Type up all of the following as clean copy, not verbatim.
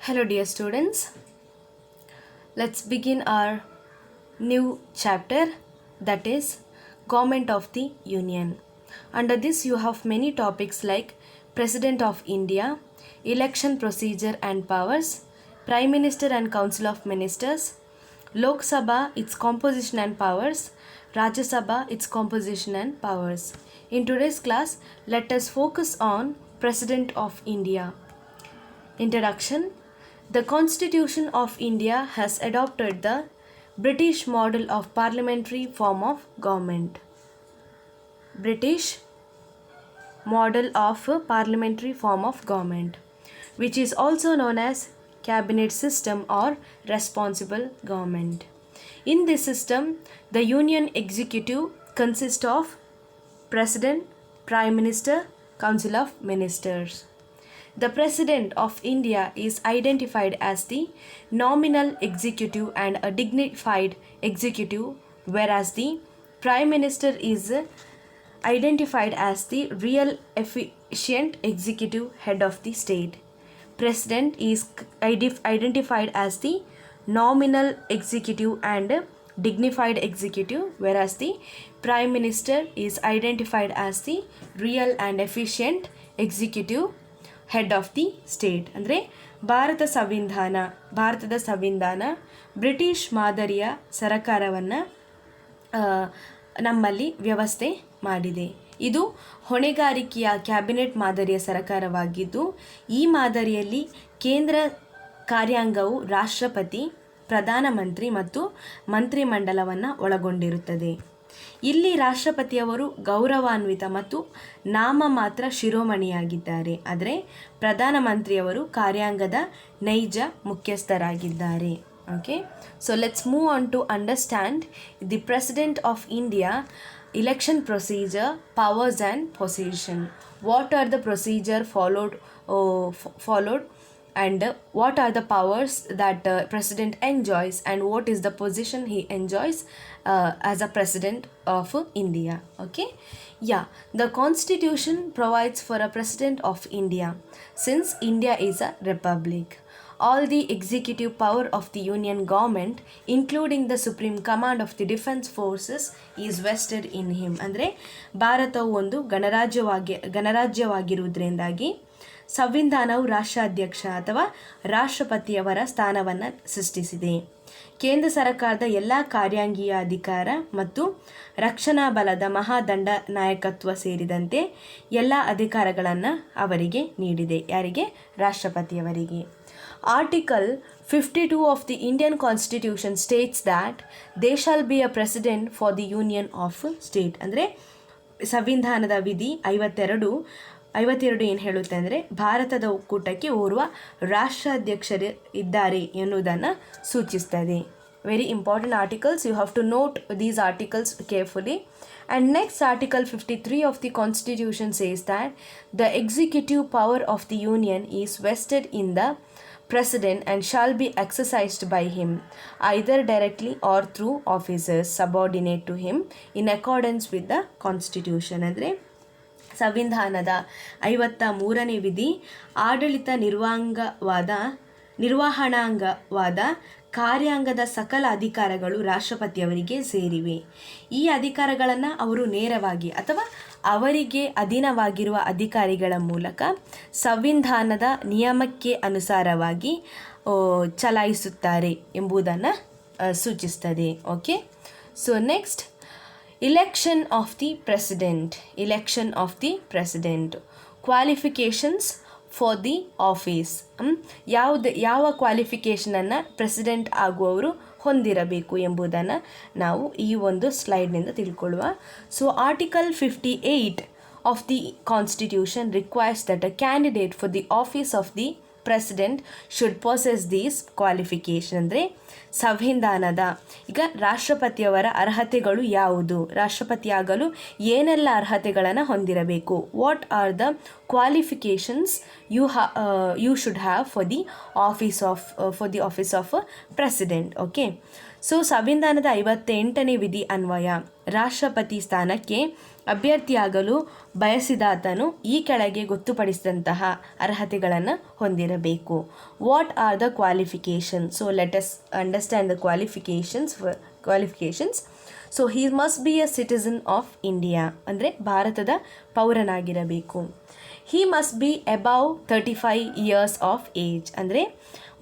Hello, dear students. Let's begin our new chapter, that is Government of the Union. Under this, you have many topics like President of India, Election Procedure and Powers, Prime Minister and Council of Ministers, Lok Sabha, its composition and powers, Rajya Sabha, its composition and powers. In today's class, let us focus on President of India. Introduction. The Constitution of India has adopted the British model of parliamentary form of government. British model of parliamentary form of government, which is also known as cabinet system or responsible government. In this system, the Union Executive consists of President, Prime Minister, Council of Ministers. The President of India is identified as the nominal executive and a dignified executive, whereas the Prime Minister is identified as the real efficient executive head of the state. President is identified as the nominal executive and dignified executive, whereas the Prime Minister is identified as the real and efficient executive head of the state. ಅಂದರೆ ಭಾರತದ ಸಂವಿಧಾನ British ಮಾದರಿಯ ಸರಕಾರವನ್ನು ನಮ್ಮಲ್ಲಿ ವ್ಯವಸ್ಥೆ ಮಾಡಿದೆ. ಇದು ಹೊಣೆಗಾರಿಕೆಯ ಕ್ಯಾಬಿನೆಟ್ ಮಾದರಿಯ ಸರಕಾರವಾಗಿದ್ದು, ಈ ಮಾದರಿಯಲ್ಲಿ ಕೇಂದ್ರ ಕಾರ್ಯಾಂಗವು ರಾಷ್ಟ್ರಪತಿ, ಪ್ರಧಾನಮಂತ್ರಿ ಮತ್ತು ಮಂತ್ರಿಮಂಡಲವನ್ನು ಒಳಗೊಂಡಿರುತ್ತದೆ. ಇಲ್ಲಿ ರಾಷ್ಟ್ರಪತಿಯವರು ಗೌರವಾನ್ವಿತ ಮತ್ತು ನಾಮಮಾತ್ರ ಶಿರೋಮಣಿಯಾಗಿದ್ದಾರೆ, ಆದರೆ ಪ್ರಧಾನಮಂತ್ರಿಯವರು ಕಾರ್ಯಾಂಗದ ನೈಜ ಮುಖ್ಯಸ್ಥರಾಗಿದ್ದಾರೆ. Okay, so let's move on to understand the president of India, election procedure, powers and position. What are the procedure followed and what are the powers that president enjoys and what is the position he enjoys as a president of India. Okay, yeah, the constitution provides for a president of India. Since India is a republic, all the executive power of the union government, including the supreme command of the defense forces, is vested in him. ಅಂದರೆ ಭಾರತವು ಒಂದು ಗಣರಾಜ್ಯವಾಗಿರುವುದರಿಂದಾಗಿ ಸಂವಿಧಾನವು ರಾಷ್ಟ್ರಾಧ್ಯಕ್ಷ ಅಥವಾ ರಾಷ್ಟ್ರಪತಿಯವರ ಸ್ಥಾನವನ್ನು ಸೃಷ್ಟಿಸಿದೆ. ಕೇಂದ್ರ ಸರ್ಕಾರದ ಎಲ್ಲ ಕಾರ್ಯಾಂಗೀಯ ಅಧಿಕಾರ ಮತ್ತು ರಕ್ಷಣಾ ಬಲದ ಮಹಾದಂಡ ನಾಯಕತ್ವ ಸೇರಿದಂತೆ ಎಲ್ಲ ಅಧಿಕಾರಗಳನ್ನು ಅವರಿಗೆ ನೀಡಿದೆ. ಯಾರಿಗೆ? ರಾಷ್ಟ್ರಪತಿಯವರಿಗೆ. Article 52 of the Indian Constitution states that there shall be a president for the union of state. ಅಂದರೆ ಸಂವಿಧಾನದ ವಿಧಿ 52 ಏನು ಹೇಳುತ್ತೆ ಅಂದರೆ ಭಾರತದ ಒಕ್ಕೂಟಕ್ಕೆ ಓರ್ವ ರಾಷ್ಟ್ರಾಧ್ಯಕ್ಷರು ಇದ್ದಾರೆ ಎನ್ನುವುದನ್ನು ಸೂಚಿಸ್ತದೆ. Very important articles, you have to note these articles carefully. And next, Article 53 of the Constitution says that the executive power of the Union is vested in the President and shall be exercised by him, either directly or through officers subordinate to him in accordance with the Constitution. ಅಂದರೆ ಸಂವಿಧಾನದ 53ನೇ ವಿಧಿ ಆಡಳಿತ ನಿರ್ವಹಣಾಂಗವಾದ ಕಾರ್ಯಾಂಗದ ಸಕಲ ಅಧಿಕಾರಗಳು ರಾಷ್ಟ್ರಪತಿಯವರಿಗೆ ಸೇರಿವೆ. ಈ ಅಧಿಕಾರಗಳನ್ನು ಅವರು ನೇರವಾಗಿ ಅಥವಾ ಅವರಿಗೆ ಅಧೀನವಾಗಿರುವ ಅಧಿಕಾರಿಗಳ ಮೂಲಕ ಸಂವಿಧಾನದ ನಿಯಮಕ್ಕೆ ಅನುಸಾರವಾಗಿ ಚಲಾಯಿಸುತ್ತಾರೆ ಎಂಬುದನ್ನು ಸೂಚಿಸ್ತದೆ. Okay, so next, election of the president. Qualifications for the office. ಯಾವ ಕ್ವಾಲಿಫಿಕೇಷನನ್ನು ಪ್ರೆಸಿಡೆಂಟ್ ಆಗುವವರು ಹೊಂದಿರಬೇಕು ಎಂಬುದನ್ನು ನಾವು ಈ ಒಂದು ಸ್ಲೈಡ್ನಿಂದ ತಿಳ್ಕೊಳ್ಳುವ. So article 58 of the constitution requires that a candidate for the office of the president should possess these qualification. ಅಂದರೆ ಸಂವಿಧಾನದ ಈಗ ರಾಷ್ಟ್ರಪತಿಯವರ ಅರ್ಹತೆಗಳು ಯಾವುದು, ರಾಷ್ಟ್ರಪತಿಯಾಗಲು ಏನೆಲ್ಲ ಅರ್ಹತೆಗಳನ್ನು ಹೊಂದಿರಬೇಕು, what are the qualifications you should have for the office of president. Okay, so ಸಂವಿಧಾನದ 58ನೇ ವಿಧಿ ಅನ್ವಯ ರಾಷ್ಟ್ರಪತಿ ಸ್ಥಾನಕ್ಕೆ ಅಭ್ಯರ್ಥಿಯಾಗಲು ಬಯಸಿದಾತನು ಈ ಕೆಳಗೆ ಗೊತ್ತುಪಡಿಸಿದಂತಹ ಅರ್ಹತೆಗಳನ್ನು ಹೊಂದಿರಬೇಕು. What are the qualification? So let us understand the qualifications. So he must be a citizen of India, ಅಂದರೆ ಭಾರತದ ಪೌರನಾಗಿರಬೇಕು. He must be above 35 years of age, ಅಂದರೆ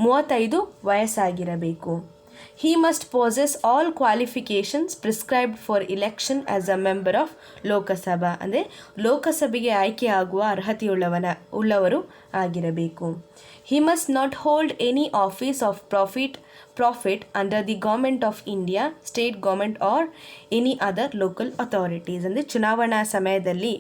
35 ವಯಸ್ಸಾಗಿರಬೇಕು. He must possess all qualifications prescribed for election as a member of Lok Sabha, ಅಂದರೆ ಲೋಕಸಭೆಗೆ ಆಯ್ಕೆಯಾಗುವ ಅರ್ಹತೆಯುಳ್ಳವರು ಆಗಿರಬೇಕು. He must not hold any office of profit under the government of India, state government or any other local authorities. ಅಂದರೆ ಚುನಾವಣಾ ಸಮಯದಲ್ಲಿ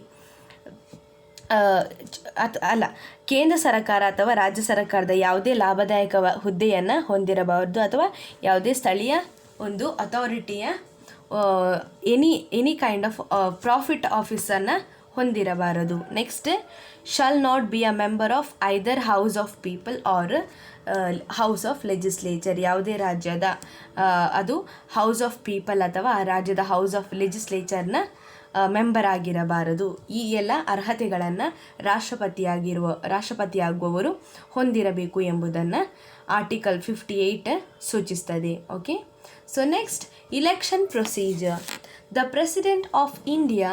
ಕೇಂದ್ರ ಸರ್ಕಾರ ಅಥವಾ ರಾಜ್ಯ ಸರ್ಕಾರದ ಯಾವುದೇ ಲಾಭದಾಯಕ ಹುದ್ದೆಯನ್ನು ಹೊಂದಿರಬಾರದು ಅಥವಾ ಯಾವುದೇ ಸ್ಥಳೀಯ ಒಂದು ಅಥಾರಿಟಿಯ ಎನಿ ಕೈಂಡ್ ಆಫ್ ಪ್ರಾಫಿಟ್ ಆಫೀಸನ್ನು ಹೊಂದಿರಬಾರದು. Next, shall not be a member of either house of people or house of legislature. ಯಾವುದೇ ರಾಜ್ಯದ ಅದು ಹೌಸ್ ಆಫ್ ಪೀಪಲ್ ಅಥವಾ ರಾಜ್ಯದ ಹೌಸ್ ಆಫ್ ಲೆಜಿಸ್ಲೇಚರ್ನ ಮೆಂಬರ್ ಆಗಿರಬಾರದು. ಈ ಎಲ್ಲ ಅರ್ಹತೆಗಳನ್ನು ರಾಷ್ಟ್ರಪತಿಯಾಗುವವರು ಹೊಂದಿರಬೇಕು ಎಂಬುದನ್ನು ಆರ್ಟಿಕಲ್ 58 ಸೂಚಿಸ್ತದೆ. Okay, so next, election procedure. The president of India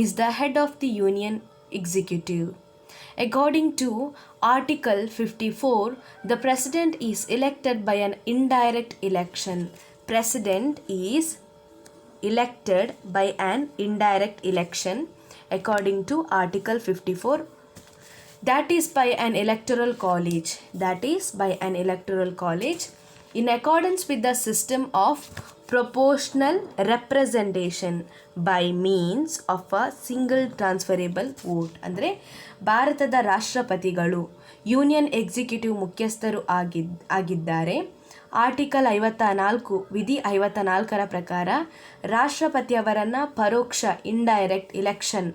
is the head of the union executive. According to Article 54, the President is elected by an indirect election. President is elected by an indirect election according to Article 54. That is by an electoral college. In accordance with the system of proportional representation by means of a single transferable vote. ಅಂದರೆ ಭಾರತದ ರಾಷ್ಟ್ರಪತಿಗಳು union executive ಮುಖ್ಯಸ್ಥರು ಆಗಿದ್ದಾರೆ. Article 54 ವಿಧಿ 54ರ ಪ್ರಕಾರ ರಾಷ್ಟ್ರಪತಿಯವರನ್ನು ಪರೋಕ್ಷ indirect election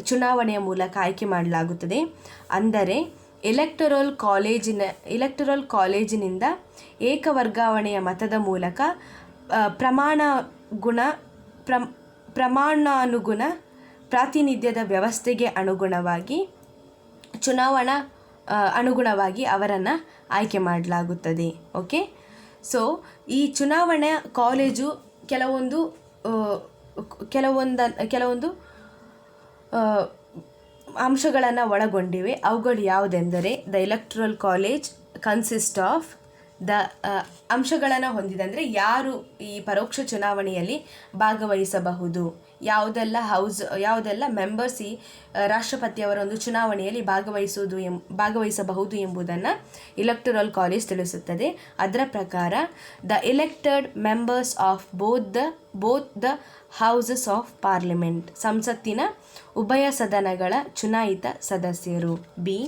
ಚುನಾವಣೆಯ ಮೂಲಕ ಆಯ್ಕೆ ಮಾಡಲಾಗುತ್ತದೆ. ಅಂದರೆ ಎಲೆಕ್ಟರಲ್ ಕಾಲೇಜಿನಿಂದ ಏಕವರ್ಗಾವಣೆಯ ಮತದ ಮೂಲಕ ಪ್ರಮಾಣಾನುಗುಣ ಪ್ರಾತಿನಿಧ್ಯದ ವ್ಯವಸ್ಥೆಗೆ ಅನುಗುಣವಾಗಿ ಅವರನ್ನು ಆಯ್ಕೆ ಮಾಡಲಾಗುತ್ತದೆ. ಓಕೆ, ಸೊ ಈ ಚುನಾವಣಾ ಕಾಲೇಜು ಕೆಲವೊಂದು ಅಂಶಗಳನ್ನು ಒಳಗೊಂಡಿವೆ. ಅವುಗಳು ಯಾವುದೆಂದರೆ, the electoral college consist of the ಅಂಶಗಳನ್ನು ಹೊಂದಿದೆ. ಅಂದರೆ ಯಾರು ಈ ಪರೋಕ್ಷ ಚುನಾವಣೆಯಲ್ಲಿ ಭಾಗವಹಿಸಬಹುದು, ಯಾವುದೆಲ್ಲ ಮೆಂಬರ್ಸ್ ಈ ರಾಷ್ಟ್ರಪತಿಯವರ ಒಂದು ಚುನಾವಣೆಯಲ್ಲಿ ಭಾಗವಹಿಸಬಹುದು ಎಂಬುದನ್ನು ಎಲೆಕ್ಟರಲ್ ಕಾಲೇಜ್ ತಿಳಿಸುತ್ತದೆ. ಅದರ ಪ್ರಕಾರ the elected members of both the houses of parliament, ಸಂಸತ್ತಿನ ಉಭಯ ಸದನಗಳ ಚುನಾಯಿತ ಸದಸ್ಯರು. B,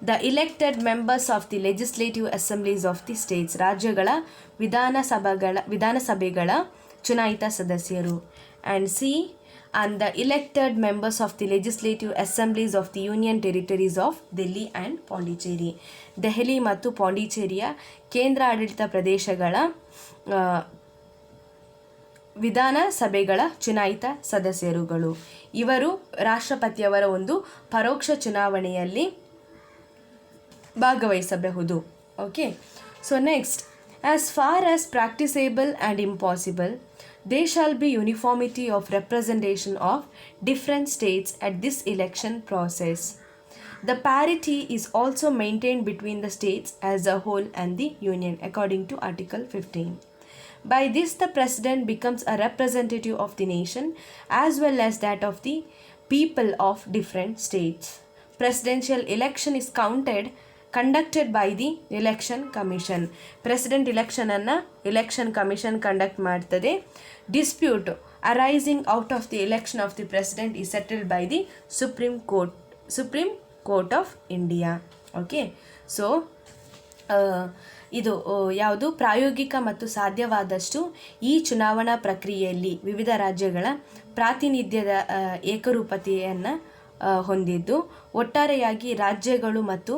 the elected members of the legislative assemblies of the States, ರಾಜ್ಯಗಳ ವಿಧಾನಸಭೆಗಳ ಚುನಾಯಿತ ಸದಸ್ಯರು. And C, and the elected members of the legislative assemblies of the union territories of Delhi and Pondicherry. Delhi ಮತ್ತು ಪಾಂಡಿಚೇರಿಯ ಕೇಂದ್ರ ಆಡಳಿತ ಪ್ರದೇಶಗಳ ವಿಧಾನಸಭೆಗಳ ಚುನಾಯಿತ ಸದಸ್ಯರುಗಳು. ಇವರು ರಾಷ್ಟ್ರಪತಿಯವರ ಒಂದು ಪರೋಕ್ಷ ಚುನಾವಣೆಯಲ್ಲಿ ಭಾಗವಹಿಸಬಹುದು. Okay, so next, as far as practicable and impossible, there shall be uniformity of representation of different states at this election process. The parity is also maintained between the states as a whole and the union according to Article 15. By this, the president becomes a representative of the nation as well as that of the people of different states. Presidential election is conducted by the election commission. President election commission conduct ಮಾಡ್ತದೆ. Dispute arising out of the election of the president is settled by the Supreme Court of India. Okay, so ಇದು ಯಾವುದು ಪ್ರಾಯೋಗಿಕ ಮತ್ತು ಸಾಧ್ಯವಾದಷ್ಟು ಈ ಚುನಾವಣಾ ಪ್ರಕ್ರಿಯೆಯಲ್ಲಿ ವಿವಿಧ ರಾಜ್ಯಗಳ ಪ್ರಾತಿನಿಧ್ಯದ ಏಕರೂಪತೆಯನ್ನು ಹೊಂದಿದ್ದು ಒಟ್ಟಾರೆಯಾಗಿ ರಾಜ್ಯಗಳು ಮತ್ತು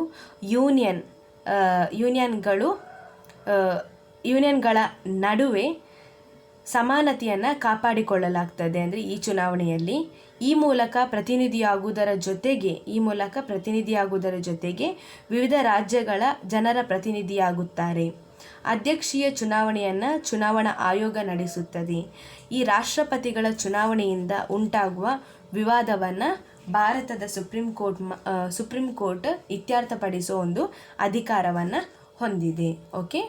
ಯೂನಿಯನ್ಗಳ ನಡುವೆ ಸಮಾನತೆಯನ್ನು ಕಾಪಾಡಿಕೊಳ್ಳಲಾಗ್ತದೆ. ಅಂದರೆ ಈ ಚುನಾವಣೆಯಲ್ಲಿ ಈ ಮೂಲಕ ಪ್ರತಿನಿಧಿಯಾಗುವುದರ ಜೊತೆಗೆ ವಿವಿಧ ರಾಜ್ಯಗಳ ಜನರ ಪ್ರತಿನಿಧಿಯಾಗುತ್ತಾರೆ. ಅಧ್ಯಕ್ಷೀಯ ಚುನಾವಣೆಯನ್ನು ಚುನಾವಣಾ ಆಯೋಗ ನಡೆಸುತ್ತದೆ. ಈ ರಾಷ್ಟ್ರಪತಿಗಳ ಚುನಾವಣೆಯಿಂದ ಉಂಟಾಗುವ ವಿವಾದವನ್ನು ಭಾರತದ ಸುಪ್ರೀಂ ಕೋರ್ಟ್ ಇತ್ಯರ್ಥಪಡಿಸುವ ಒಂದು ಅಧಿಕಾರವನ್ನು ಹೊಂದಿದೆ. Okay,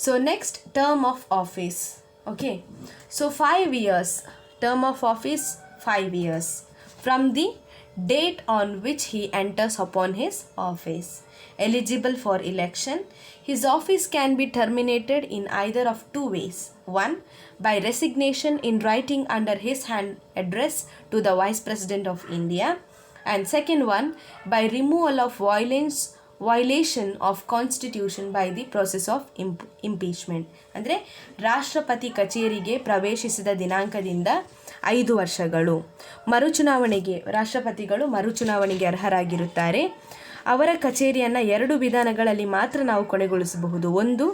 so next term of office. Okay, so 5 years, term of office 5 years from the date on which he enters upon his office. Eligible for election, his office can be terminated in either of two ways. One, by resignation in writing under his hand address to the Vice President of India, and second one, by removal of violation of constitution by the process of impeachment. ಅಂದರೆ ರಾಷ್ಟ್ರಪತಿ ಕಚೇರಿಗೆ ಪ್ರವೇಶಿಸಿದ ದಿನಾಂಕದಿಂದ 5 ವರ್ಷಗಳು ರಾಷ್ಟ್ರಪತಿಗಳು ಮರುಚುನಾವಣೆಗೆ ಅರ್ಹರಾಗಿರುತ್ತಾರೆ. ಅವರ ಕಚೇರಿಯನ್ನು 2 ವಿಧಾನಗಳಲ್ಲಿ ಮಾತ್ರ ನಾವು ಕೊನೆಗೊಳಿಸಬಹುದು. ಒಂದು,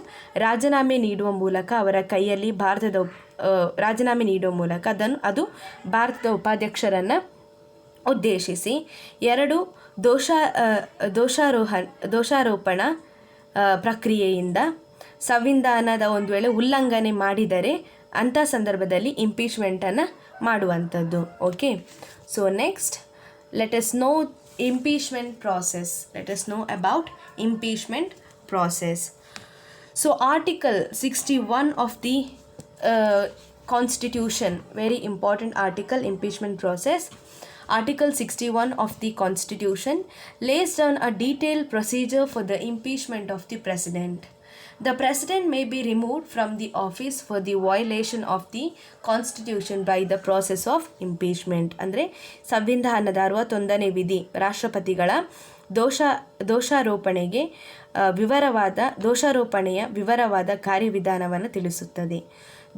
ರಾಜೀನಾಮೆ ನೀಡುವ ಮೂಲಕ ಅವರ ಕೈಯಲ್ಲಿ ರಾಜೀನಾಮೆ ನೀಡುವ ಮೂಲಕ ಅದು ಭಾರತದ ಉಪಾಧ್ಯಕ್ಷರನ್ನು ಉದ್ದೇಶಿಸಿ. 2, ದೋಷಾರೋಪಣ ಪ್ರಕ್ರಿಯೆಯಿಂದ ಸಂವಿಧಾನದ ಒಂದು ವೇಳೆ ಉಲ್ಲಂಘನೆ ಮಾಡಿದರೆ ಅಂಥ ಸಂದರ್ಭದಲ್ಲಿ ಇಂಪೀಚ್ಮೆಂಟನ್ನು ಮಾಡುವಂಥದ್ದು. Okay, so next let us know impeachment process. Let us know about impeachment process. So Article 61 of the Constitution, very important article, impeachment process. Article 61 of the Constitution lays down a detailed procedure for the impeachment of the President. The President may be removed from the office for the violation of the Constitution by the process of impeachment. ಅಂದರೆ ಸಂವಿಧಾನದ 61ನೇ ವಿಧಿ ರಾಷ್ಟ್ರಪತಿಗಳ ದೋಷಾರೋಪಣೆಯ ವಿವರವಾದ ಕಾರ್ಯವಿಧಾನವನ್ನು ತಿಳಿಸುತ್ತದೆ.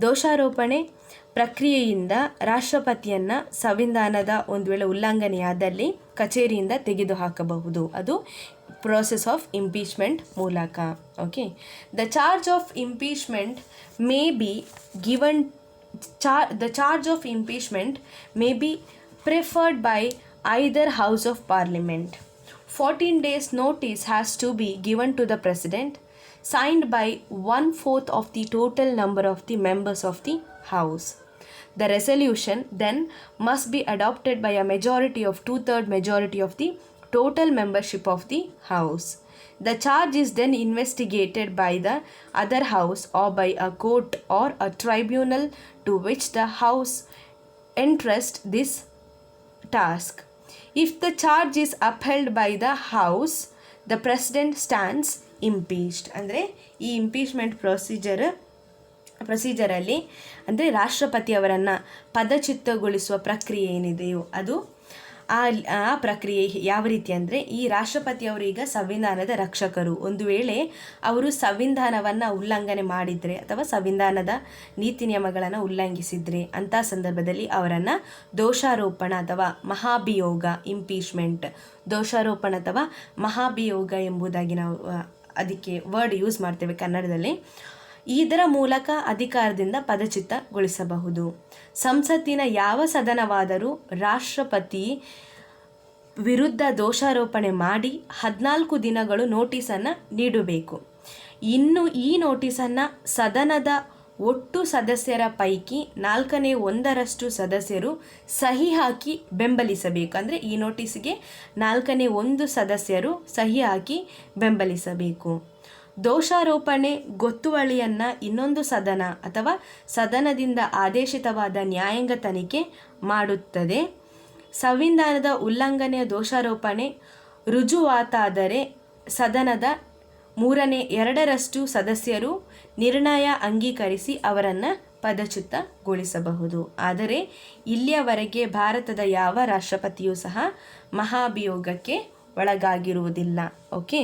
ದೋಷಾರೋಪಣೆ ಪ್ರಕ್ರಿಯೆಯಿಂದ ರಾಷ್ಟ್ರಪತಿಯನ್ನು ಸಂವಿಧಾನದ ಒಂದು ವೇಳೆ ಉಲ್ಲಂಘನೆಯಾದಲ್ಲಿ ಕಚೇರಿಯಿಂದ ತೆಗೆದುಹಾಕಬಹುದು. ಅದು process of impeachment ಮೂಲಕ. Okay, the charge of impeachment may be preferred by either house of parliament. 14 days notice has to be given to the president, signed by 1/4 of the total number of the members of the house. The resolution then must be adopted by a majority of 2/3 majority of the total membership of the house. The charge is then investigated by the other house or by a court or a tribunal to which the house entrusts this task. If the charge is upheld by the house, the president stands impeached. ಅಂದರೆ ಈ impeachment ಪ್ರೊಸೀಜರಲ್ಲಿ ಅಂದರೆ ರಾಷ್ಟ್ರಪತಿಯವರನ್ನು ಪದಚ್ಯುತಗೊಳಿಸುವ ಪ್ರಕ್ರಿಯೆ ಏನಿದೆಯೋ ಅದು ಆ ಪ್ರಕ್ರಿಯೆ ಯಾವ ರೀತಿ ಅಂದರೆ, ಈ ರಾಷ್ಟ್ರಪತಿಯವರು ಈಗ ಸಂವಿಧಾನದ ರಕ್ಷಕರು. ಒಂದು ವೇಳೆ ಅವರು ಸಂವಿಧಾನವನ್ನು ಉಲ್ಲಂಘನೆ ಮಾಡಿದರೆ ಅಥವಾ ಸಂವಿಧಾನದ ನೀತಿ ನಿಯಮಗಳನ್ನು ಉಲ್ಲಂಘಿಸಿದರೆ ಅಂಥ ಸಂದರ್ಭದಲ್ಲಿ ಅವರನ್ನು ದೋಷಾರೋಪಣ ಅಥವಾ ಮಹಾಭಿಯೋಗ, ಇಂಪೀಚ್ಮೆಂಟ್, ದೋಷಾರೋಪಣ ಅಥವಾ ಮಹಾಭಿಯೋಗ ಎಂಬುದಾಗಿ ನಾವು ಅದಕ್ಕೆ ವರ್ಡ್ ಯೂಸ್ ಮಾಡ್ತೇವೆ ಕನ್ನಡದಲ್ಲಿ. ಇದರ ಮೂಲಕ ಅಧಿಕಾರದಿಂದ ಪದಚ್ಯುತಗೊಳಿಸಬಹುದು. ಸಂಸತ್ತಿನ ಯಾವ ಸದನವಾದರೂ ರಾಷ್ಟ್ರಪತಿ ವಿರುದ್ಧ ದೋಷಾರೋಪಣೆ ಮಾಡಿ 14 ದಿನಗಳು ನೋಟಿಸನ್ನು ನೀಡಬೇಕು. ಇನ್ನು ಈ ನೋಟಿಸನ್ನು ಸದನದ ಒಟ್ಟು ಸದಸ್ಯರ ಪೈಕಿ 1/4 ಸದಸ್ಯರು ಸಹಿ ಹಾಕಿ ಬೆಂಬಲಿಸಬೇಕು. ಅಂದರೆ ಈ ನೋಟಿಸ್ಗೆ 1/4 ಸದಸ್ಯರು ಸಹಿ ಹಾಕಿ ಬೆಂಬಲಿಸಬೇಕು. ದೋಷಾರೋಪಣೆ ಗೊತ್ತುವಳಿಯನ್ನು ಇನ್ನೊಂದು ಸದನ ಅಥವಾ ಸದನದಿಂದ ಆದೇಶಿತವಾದ ನ್ಯಾಯಾಂಗ ತನಿಖೆ ಮಾಡುತ್ತದೆ. ಸಂವಿಧಾನದ ಉಲ್ಲಂಘನೆಯ ದೋಷಾರೋಪಣೆ ರುಜುವಾತಾದರೆ ಸದನದ 2/3 ಸದಸ್ಯರು ನಿರ್ಣಯ ಅಂಗೀಕರಿಸಿ ಅವರನ್ನು ಪದಚ್ಯುತಗೊಳಿಸಬಹುದು. ಆದರೆ ಇಲ್ಲಿಯವರೆಗೆ ಭಾರತದ ಯಾವ ರಾಷ್ಟ್ರಪತಿಯೂ ಸಹ ಮಹಾಭಿಯೋಗಕ್ಕೆ ಒಳಗಾಗಿರುವುದಿಲ್ಲ. Okay,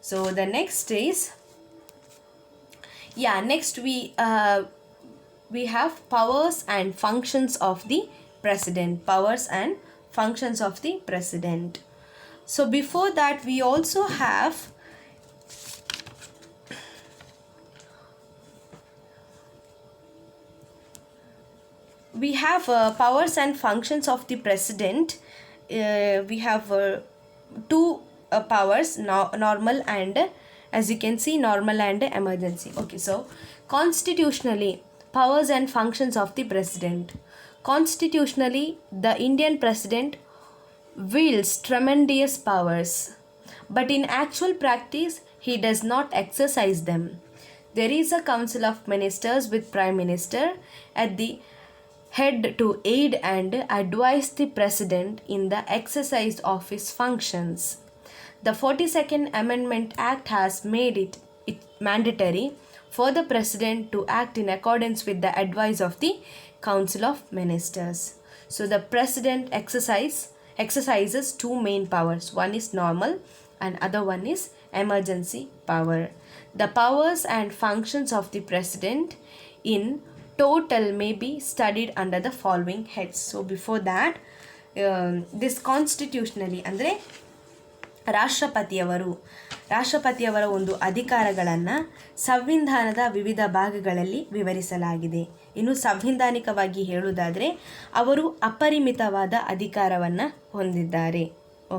so the next is next we have powers and functions of the president. Powers and functions of the president. So before that we also have powers and functions of the president. We have two powers, normal and as you can see, normal and emergency. Okay, so constitutionally, powers and functions of the president. Constitutionally, the Indian president wields tremendous powers, but in actual practice he does not exercise them. There is a council of ministers with prime minister at the head to aid and advise the president in the exercise of his functions. The 42nd Amendment Act has made it mandatory for the president to act in accordance with the advice of the Council of Ministers. So the president exercises two main powers. One is normal and other one is emergency power. The powers and functions of the president in total may be studied under the following heads. So before that, this constitutionally ಅಂದರೆ ರಾಷ್ಟ್ರಪತಿಯವರ ಒಂದು ಅಧಿಕಾರಗಳನ್ನು ಸಂವಿಧಾನದ ವಿವಿಧ ಭಾಗಗಳಲ್ಲಿ ವಿವರಿಸಲಾಗಿದೆ. ಇನ್ನು ಸಂವಿಧಾನಿಕವಾಗಿ ಹೇಳುವುದಾದರೆ ಅವರು ಅಪರಿಮಿತವಾದ ಅಧಿಕಾರವನ್ನು ಹೊಂದಿದ್ದಾರೆ.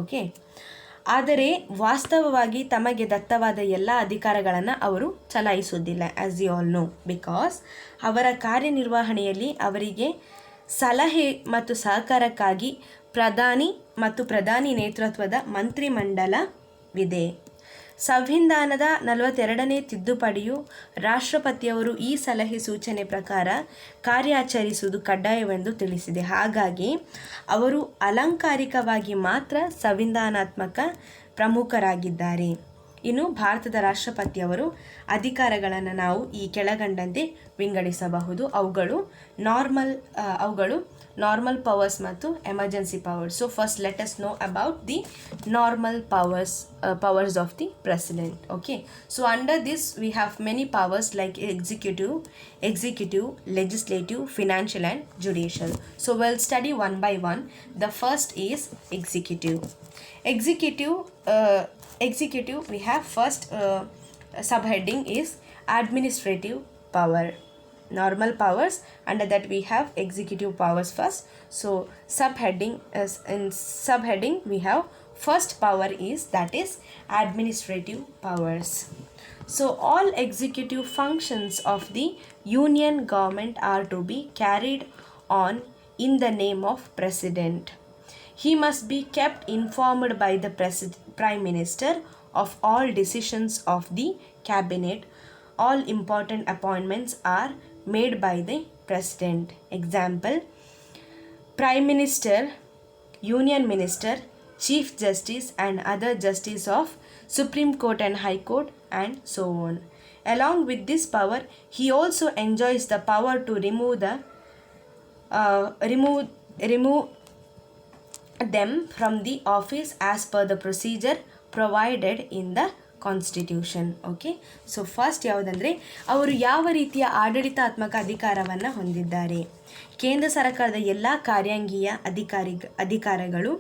ಓಕೆ, ಆದರೆ ವಾಸ್ತವವಾಗಿ ತಮಗೆ ದತ್ತವಾದ ಎಲ್ಲ ಅಧಿಕಾರಗಳನ್ನು ಅವರು ಚಲಾಯಿಸುವುದಿಲ್ಲ, as you all know, because ಅವರ ಕಾರ್ಯನಿರ್ವಹಣೆಯಲ್ಲಿ ಅವರಿಗೆ ಸಲಹೆ ಮತ್ತು ಸಹಕಾರಕ್ಕಾಗಿ ಪ್ರಧಾನಿ ನೇತೃತ್ವದ ಮಂತ್ರಿಮಂಡಲವಿದೆ. ಸಂವಿಧಾನದ 42ನೇ ತಿದ್ದುಪಡಿಯು ರಾಷ್ಟ್ರಪತಿಯವರು ಈ ಸಲಹೆ ಸೂಚನೆ ಪ್ರಕಾರ ಕಾರ್ಯಾಚರಿಸುವುದು ಕಡ್ಡಾಯವೆಂದು ತಿಳಿಸಿದೆ. ಹಾಗಾಗಿ ಅವರು ಅಲಂಕಾರಿಕವಾಗಿ ಮಾತ್ರ ಸಂವಿಧಾನಾತ್ಮಕ ಪ್ರಮುಖರಾಗಿದ್ದಾರೆ. ಇನ್ನು ಭಾರತದ ರಾಷ್ಟ್ರಪತಿಯವರು ಅಧಿಕಾರಗಳನ್ನು ನಾವು ಈ ಕೆಳಗಂಡಂತೆ ವಿಂಗಡಿಸಬಹುದು. ಅವುಗಳು ನಾರ್ಮಲ್ ಪವರ್ಸ್ ಮತ್ತು emergency powers. So first let us know about the normal powers of the president. Okay, so under this we have many powers like executive, legislative, financial and judicial. So we'll study one by one. The first is executive. Executive we have first subheading is administrative power. Normal powers, under that we have executive powers first. So subheading we have first power is, that is administrative powers. So all executive functions of the union government are to be carried on in the name of president. He must be kept informed by the prime minister of all decisions of the cabinet. All important appointments are made by the president. Example: prime minister, union minister, chief justice and other justice of Supreme Court and High Court and so on. Along with this power, he also enjoys the power to remove them from the office as per the procedure provided in the constitution. Okay, so first ಯಾವುದಂದರೆ ಅವರು ಯಾವ ರೀತಿಯ ಆಡಳಿತಾತ್ಮಕ ಅಧಿಕಾರವನ್ನು ಹೊಂದಿದ್ದಾರೆ. ಕೇಂದ್ರ ಸರ್ಕಾರದ ಎಲ್ಲ ಕಾರ್ಯಾಂಗೀಯ ಅಧಿಕಾರಗಳು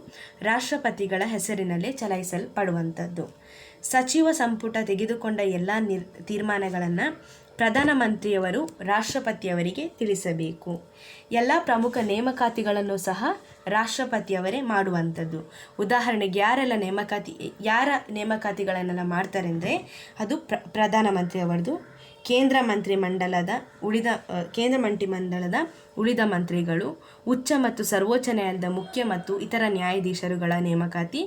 ರಾಷ್ಟ್ರಪತಿಗಳ ಹೆಸರಿನಲ್ಲೇ ಚಲಾಯಿಸಲ್ಪಡುವಂಥದ್ದು. ಸಚಿವ ಸಂಪುಟ ತೆಗೆದುಕೊಂಡ ಎಲ್ಲ ತೀರ್ಮಾನಗಳನ್ನು ಪ್ರಧಾನಮಂತ್ರಿಯವರು ರಾಷ್ಟ್ರಪತಿಯವರಿಗೆ ತಿಳಿಸಬೇಕು. ಎಲ್ಲ ಪ್ರಮುಖ ನೇಮಕಾತಿಗಳನ್ನು ಸಹ ರಾಷ್ಟ್ರಪತಿಯವರೇ ಮಾಡುವಂಥದ್ದು. ಉದಾಹರಣೆಗೆ ಯಾರ ನೇಮಕಾತಿಗಳನ್ನೆಲ್ಲ ಮಾಡ್ತಾರೆ ಅಂದರೆ ಅದು ಪ್ರಧಾನಮಂತ್ರಿಯವರದು, ಕೇಂದ್ರ ಮಂತ್ರಿಮಂಡಲದ ಉಳಿದ ಮಂತ್ರಿಗಳು, ಉಚ್ಚ ಮತ್ತು ಸರ್ವೋಚ್ಚ ನ್ಯಾಯಾಲಯದ ಮುಖ್ಯ ಮತ್ತು ಇತರ ನ್ಯಾಯಾಧೀಶರುಗಳ ನೇಮಕಾತಿ,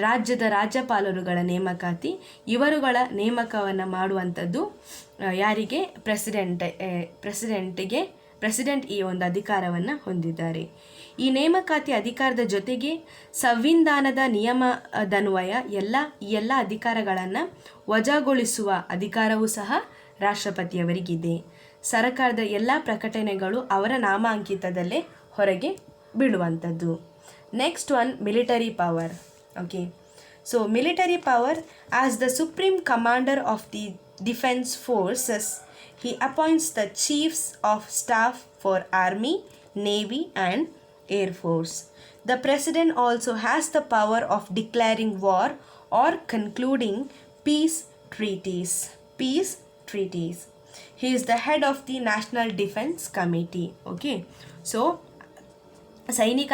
ರಾಜ್ಯದ ರಾಜ್ಯಪಾಲರುಗಳ ನೇಮಕಾತಿ, ಇವರುಗಳ ನೇಮಕವನ್ನು ಮಾಡುವಂಥದ್ದು ಯಾರಿಗೆ? ಪ್ರೆಸಿಡೆಂಟ್ ಈ ಒಂದು ಅಧಿಕಾರವನ್ನು ಹೊಂದಿದ್ದಾರೆ. ಈ ನೇಮಕಾತಿ ಅಧಿಕಾರದ ಜೊತೆಗೆ ಸಂವಿಧಾನದ ನಿಯಮದನ್ವಯ ಎಲ್ಲ ಅಧಿಕಾರಗಳನ್ನು ವಜಾಗೊಳಿಸುವ ಅಧಿಕಾರವೂ ಸಹ ರಾಷ್ಟ್ರಪತಿಯವರಿಗಿದೆ. ಸರ್ಕಾರದ ಎಲ್ಲ ಪ್ರಕಟಣೆಗಳು ಅವರ ನಾಮಾಂಕಿತದಲ್ಲೇ ಹೊರಗೆ ಬೀಳುವಂಥದ್ದು. Next one, military power. Okay, so military power, as the supreme commander of the defence forces, he appoints the chiefs of staff for army, navy and air force. The president also has the power of declaring war or concluding peace treaties. Peace treaties. He is the head of the National Defense Committee. Okay. So ಸೈನಿಕ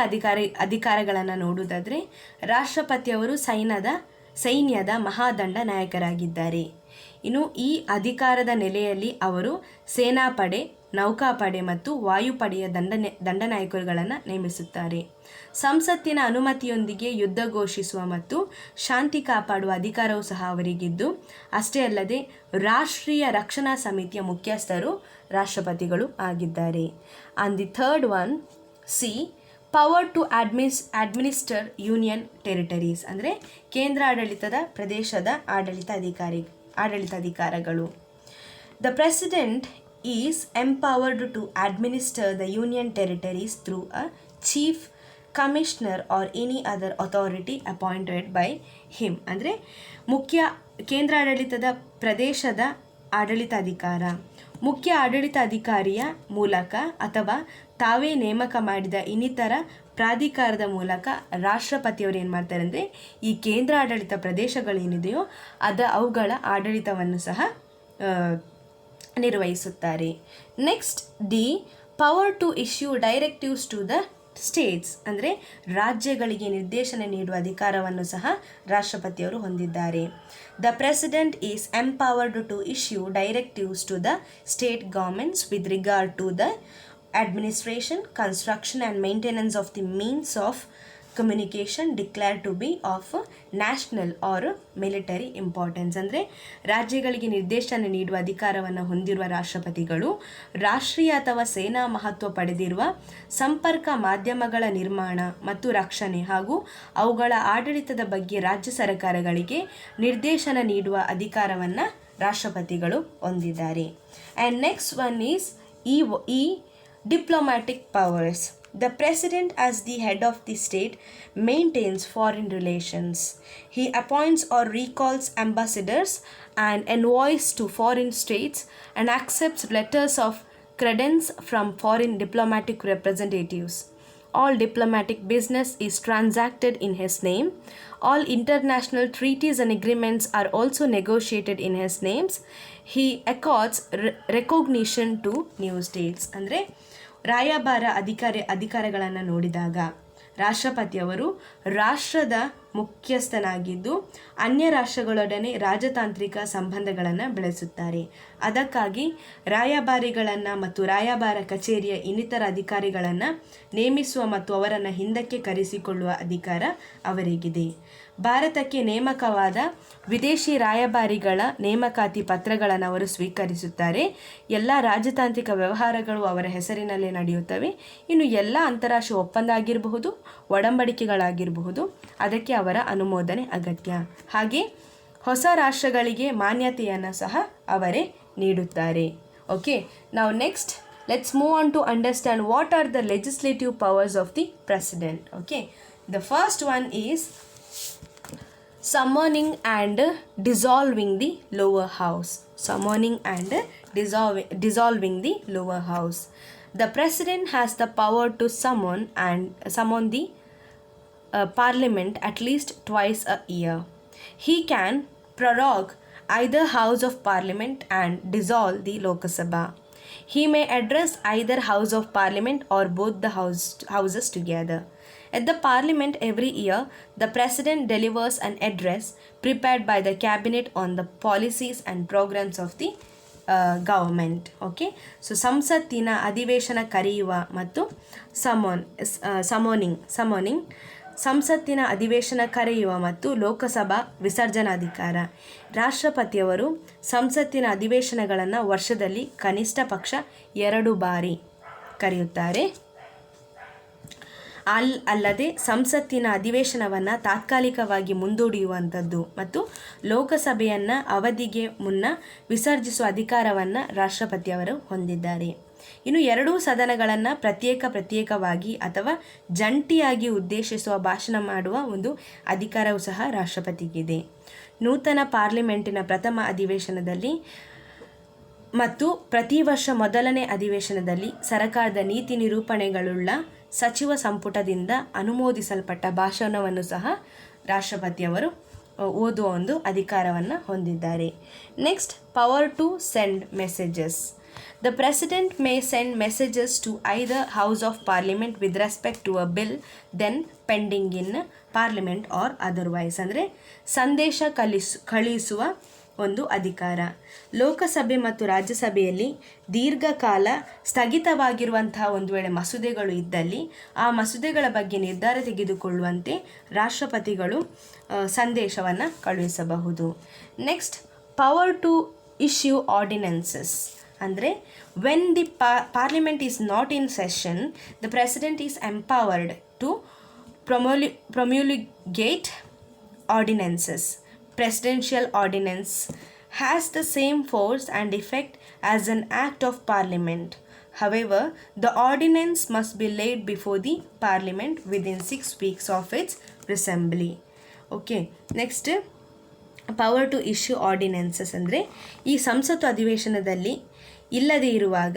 ಅಧಿಕಾರಗಳನ್ನು ನೋಡುವುದಾದರೆ ರಾಷ್ಟ್ರಪತಿಯವರು ಸೈನ್ಯದ ಮಹಾದಂಡ ನಾಯಕರಾಗಿದ್ದಾರೆ. ಇನ್ನು ಈ ಅಧಿಕಾರದ ನೆಲೆಯಲ್ಲಿ ಅವರು ಸೇನಾಪಡೆ, ನೌಕಾಪಡೆ ಮತ್ತು ವಾಯುಪಡೆಯ ದಂಡನಾಯಕರುಗಳನ್ನು ನೇಮಿಸುತ್ತಾರೆ. ಸಂಸತ್ತಿನ ಅನುಮತಿಯೊಂದಿಗೆ ಯುದ್ಧ ಘೋಷಿಸುವ ಮತ್ತು ಶಾಂತಿ ಕಾಪಾಡುವ ಅಧಿಕಾರವೂ ಸಹ ಅವರಿಗಿದ್ದು, ಅಷ್ಟೇ ಅಲ್ಲದೆ ರಾಷ್ಟ್ರೀಯ ರಕ್ಷಣಾ ಸಮಿತಿಯ ಮುಖ್ಯಸ್ಥರು ರಾಷ್ಟ್ರಪತಿಗಳು ಆಗಿದ್ದಾರೆ. And the third one, C, power to administer union territories, ಅಂದರೆ ಕೇಂದ್ರ ಆಡಳಿತದ ಪ್ರದೇಶದ ಆಡಳಿತಾಧಿಕಾರಗಳು. The president is empowered to administer the union territories through a chief commissioner or any other authority appointed by him, ಅಂದರೆ ಕೇಂದ್ರ ಆಡಳಿತದ ಪ್ರದೇಶದ ಆಡಳಿತಾಧಿಕಾರ ಮುಖ್ಯ ಆಡಳಿತಾಧಿಕಾರಿಯ ಮೂಲಕ ಅಥವಾ ತಾವೇ ನೇಮಕ ಮಾಡಿದ ಇನ್ನಿತರ ಪ್ರಾಧಿಕಾರದ ಮೂಲಕ ರಾಷ್ಟ್ರಪತಿಯವರು ಏನು ಮಾಡ್ತಾರೆ ಅಂದರೆ ಈ ಕೇಂದ್ರ ಆಡಳಿತ ಪ್ರದೇಶಗಳೇನಿದೆಯೋ ಅವುಗಳ ಆಡಳಿತವನ್ನು ಸಹ ನಿರ್ವಹಿಸುತ್ತಾರೆ. Next, D, power to issue directives to the states, ಅಂದರೆ ರಾಜ್ಯಗಳಿಗೆ ನಿರ್ದೇಶನ ನೀಡುವ ಅಧಿಕಾರವನ್ನು ಸಹ ರಾಷ್ಟ್ರಪತಿಯವರು ಹೊಂದಿದ್ದಾರೆ. The president is empowered to issue directives to the state governments with regard to the administration, construction and maintenance of the means of communication declared to be of national or military importance. ಅಂದರೆ ರಾಜ್ಯಗಳಿಗೆ ನಿರ್ದೇಶನ ನೀಡುವ ಅಧಿಕಾರವನ್ನು ಹೊಂದಿರುವ ರಾಷ್ಟ್ರಪತಿಗಳು ರಾಷ್ಟ್ರೀಯ ಅಥವಾ ಸೇನಾ ಮಹತ್ವ ಪಡೆದಿರುವ ಸಂಪರ್ಕ ಮಾಧ್ಯಮಗಳ ನಿರ್ಮಾಣ ಮತ್ತು ರಕ್ಷಣೆ ಹಾಗೂ ಅವುಗಳ ಆಡಳಿತದ ಬಗ್ಗೆ ರಾಜ್ಯ ಸರ್ಕಾರಗಳಿಗೆ ನಿರ್ದೇಶನ ನೀಡುವ ಅಧಿಕಾರವನ್ನು ರಾಷ್ಟ್ರಪತಿಗಳು ಹೊಂದಿದ್ದಾರೆ. And next one is diplomatic powers. The president, as the head of the state, maintains foreign relations. He appoints or recalls ambassadors and envoys to foreign states and accepts letters of credence from foreign diplomatic representatives. All diplomatic business is transacted in his name. All international treaties and agreements are also negotiated in his names. He accords recognition to new states. ಅಂದರೆ ರಾಯಭಾರ ಅಧಿಕಾರಗಳನ್ನು ನೋಡಿದಾಗ ರಾಷ್ಟ್ರಪತಿಯವರು ರಾಷ್ಟ್ರದ ಮುಖ್ಯಸ್ಥನಾಗಿದ್ದು ಅನ್ಯ ರಾಷ್ಟ್ರಗಳೊಡನೆ ರಾಜತಾಂತ್ರಿಕ ಸಂಬಂಧಗಳನ್ನು ಬೆಳೆಸುತ್ತಾರೆ. ಅದಕ್ಕಾಗಿ ರಾಯಭಾರಿಗಳನ್ನು ಮತ್ತು ರಾಯಭಾರ ಕಚೇರಿಯ ಇನ್ನಿತರ ಅಧಿಕಾರಿಗಳನ್ನು ನೇಮಿಸುವ ಮತ್ತು ಅವರನ್ನು ಹಿಂದಕ್ಕೆ ಕರೆಸಿಕೊಳ್ಳುವ ಅಧಿಕಾರ ಅವರಿಗಿದೆ. ಭಾರತಕ್ಕೆ ನೇಮಕವಾದ ವಿದೇಶಿ ರಾಯಭಾರಿಗಳ ನೇಮಕಾತಿ ಪತ್ರಗಳನ್ನು ಅವರು ಸ್ವೀಕರಿಸುತ್ತಾರೆ. ಎಲ್ಲ ರಾಜತಾಂತ್ರಿಕ ವ್ಯವಹಾರಗಳು ಅವರ ಹೆಸರಿನಲ್ಲೇ ನಡೆಯುತ್ತವೆ. ಇನ್ನು ಎಲ್ಲ ಅಂತಾರಾಷ್ಟ್ರೀಯ ಒಪ್ಪಂದ ಆಗಿರಬಹುದು, ಒಡಂಬಡಿಕೆಗಳಾಗಿರಬಹುದು, ಅದಕ್ಕೆ ಅವರ ಅನುಮೋದನೆ ಅಗತ್ಯ. ಹಾಗೆ ಹೊಸ ರಾಷ್ಟ್ರಗಳಿಗೆ ಮಾನ್ಯತೆಯನ್ನು ಸಹ ಅವರೇ ನೀಡುತ್ತಾರೆ. ಓಕೆ, ನಾವು next let's move on to understand what are the legislative powers of the president. Okay, the first one is summoning and dissolving the lower house. Summoning and dissolving the lower house. The president has the power to summon the parliament at least twice a year. He can prorogue either house of parliament and dissolve the Lok Sabha. He may address either house of parliament or both the houses together. At the parliament every year, the president delivers an address prepared by the cabinet on the policies and programs of the government. Okay, so ಸಂಸತ್ತಿನ ಅಧಿವೇಶನ ಕರೆಯುವ ಮತ್ತು ಸಮೋನಿಂಗ್ ಸಂಸತ್ತಿನ ಅಧಿವೇಶನ ಕರೆಯುವ ಮತ್ತು ಲೋಕಸಭಾ ವಿಸರ್ಜನಾಧಿಕಾರ. ರಾಷ್ಟ್ರಪತಿಯವರು ಸಂಸತ್ತಿನ ಅಧಿವೇಶನಗಳನ್ನು ವರ್ಷದಲ್ಲಿ ಕನಿಷ್ಠ ಪಕ್ಷ 2 ಬಾರಿ ಕರೆಯುತ್ತಾರೆ. ಅಲ್ಲದೆ ಸಂಸತ್ತಿನ ಅಧಿವೇಶನವನ್ನು ತಾತ್ಕಾಲಿಕವಾಗಿ ಮುಂದೂಡಿಯುವಂಥದ್ದು ಮತ್ತು ಲೋಕಸಭೆಯನ್ನು ಅವಧಿಗೆ ಮುನ್ನ ವಿಸರ್ಜಿಸುವ ಅಧಿಕಾರವನ್ನು ರಾಷ್ಟ್ರಪತಿಯವರು ಹೊಂದಿದ್ದಾರೆ. ಇನ್ನು ಎರಡೂ ಸದನಗಳನ್ನು ಪ್ರತ್ಯೇಕವಾಗಿ ಅಥವಾ ಜಂಟಿಯಾಗಿ ಉದ್ದೇಶಿಸುವ ಭಾಷಣ ಮಾಡುವ ಒಂದು ಅಧಿಕಾರವೂ ಸಹ ರಾಷ್ಟ್ರಪತಿಗಿದೆ. ನೂತನ ಪಾರ್ಲಿಮೆಂಟಿನ ಪ್ರಥಮ ಅಧಿವೇಶನದಲ್ಲಿ ಮತ್ತು ಪ್ರತಿ ವರ್ಷ ಮೊದಲನೇ ಅಧಿವೇಶನದಲ್ಲಿ ಸರ್ಕಾರದ ನೀತಿ ನಿರೂಪಣೆಗಳುಳ್ಳ ಸಚಿವ ಸಂಪುಟದಿಂದ ಅನುಮೋದಿಸಲ್ಪಟ್ಟ ಭಾಷಣವನ್ನು ಸಹ ರಾಷ್ಟ್ರಪತಿಯವರು ಓದುವ ಒಂದು ಅಧಿಕಾರವನ್ನು ಹೊಂದಿದ್ದಾರೆ. Next, power to send messages. The President may send messages to either House of Parliament with respect to a bill then pending in Parliament or otherwise. ಅಂದರೆ ಸಂದೇಶ ಕಳಿಸುವ ಒಂದು ಅಧಿಕಾರ. ಲೋಕಸಭೆ ಮತ್ತು ರಾಜ್ಯಸಭೆಯಲ್ಲಿ ದೀರ್ಘಕಾಲ ಸ್ಥಗಿತವಾಗಿರುವಂತಹ ಒಂದು ವೇಳೆ ಮಸೂದೆಗಳು ಇದ್ದಲ್ಲಿ ಆ ಮಸೂದೆಗಳ ಬಗ್ಗೆ ನಿರ್ಧಾರ ತೆಗೆದುಕೊಳ್ಳುವಂತೆ ರಾಷ್ಟ್ರಪತಿಗಳು ಸಂದೇಶವನ್ನು ಕಳುಹಿಸಬಹುದು. Next, power to issue ordinances. ಅಂದರೆ when the parliament is not in session, the president is empowered to promulgate ordinances. Presidential ordinance has the same force and effect as an act of parliament. However, the ordinance must be laid before the parliament within 6 weeks of its assembly. Okay, next, power to issue ordinances. ಅಂದರೆ ಈ ಸಂಸತ್ತು ಅಧಿವೇಶನದಲ್ಲಿ ಇಲ್ಲದೇ ಇರುವಾಗ